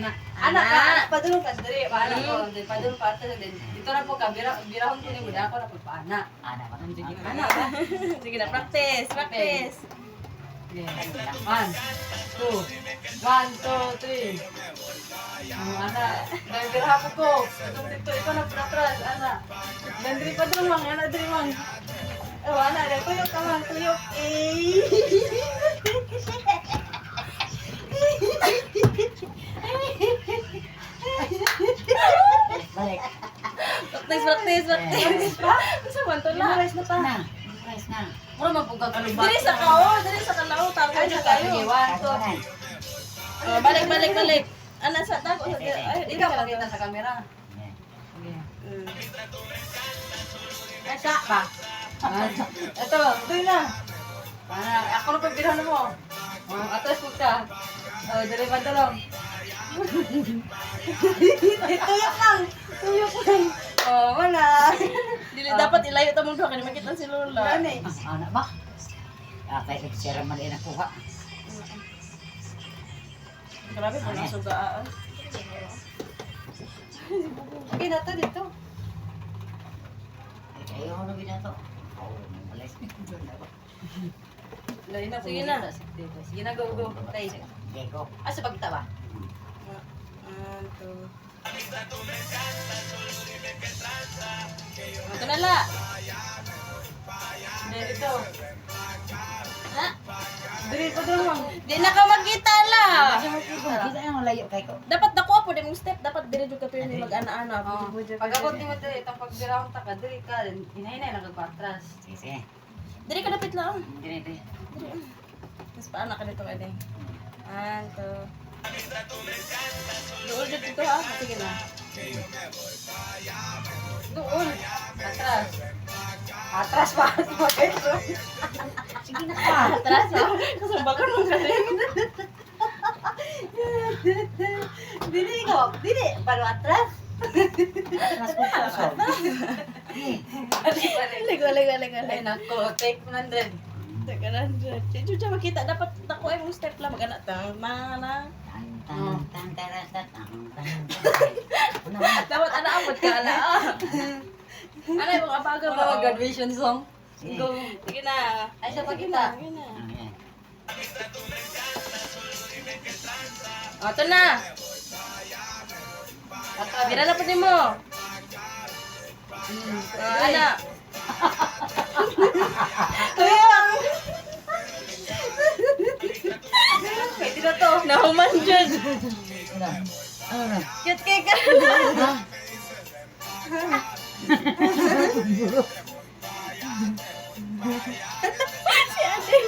na. Anak ka, padulong ka diri, paana ko, padulong pa ta din. Dito na po ka birahon kini mo ako na pagpaana. Ana ba? Sige, ana. Sige na, practice, practice. Yeah. 1, 2, 1, 2, 3. Ana, dahil birahan ko. Itong dito, ikaw na patras, ana. Dan diri pa dulong mang, ana diri mang. Oh, ana, dahil tuyok ka mang, tuyok. Balik. Practice, practice, practice. Sa man to la. Rice na pa. Na. Price na. Mura mapugag kalubat. Diri sa kao, diri sa kalao, tago Ay, na tayo. tayo. 1, 2. Oh, balik, balik, balik. Ana sa tago sa ay, Ikaw pakita sa camera. Okay. Ay, sa pa. Ito, ito na. Ako na pagbiran mo. Atas po ka. Dali pa dalong. Tuyok lang. Tuyok lang. Wala. Dili dapat ilayo ta mo do kani makita si Lola. Ano eh. Ana ba? Kay sira man ina kuha. Grabe po na sugaan. Okay na to dito. Kayo ano binato? Oh, malis ni ko na ba? Lain na. Sige na. Sige na, go, go. Tay. Deko. Asa pagkita ba? Ito na la. Dito. Ha? Dali pa dalong. Di na ka magkita la. Kita yang layo kay ko. Dapat dako po din mong step, dapat dire jud ka pero ni mag-ana-ana. Pag ako di mo dali, itong pagbirahon ta ka, dali ka, hinahinay lang kagpatras. Sige, sige. Dire ka dapit lang. Dire, dire. Mas paana ka dito ede. Anto. Doon dito dito ha. Sige na. Doon. Atras. Atras pa. Sige na pa. Atras ha. Kasabakan mo galing. Dili ko. Dili. Palo atras. Mas ko pa so. Balik. Galing. Ay nako. Take 100. Teka na. Chuchu siya makita. Dapat dako ay mong step lang. Mag-ana. Tama. Tan tan tan tan tan. Dapat ana-amot ka ala. Ano yung mga baga Ano mo? graduation song? Go. Sige na. Ay sa pagkita. Sige na. Ah, O, ito na. Bira na pa din mo. Ana. Tuyang. Pwede na to. Nahuman dyan. Ano? Ano? Cute cake ka. Si Ate.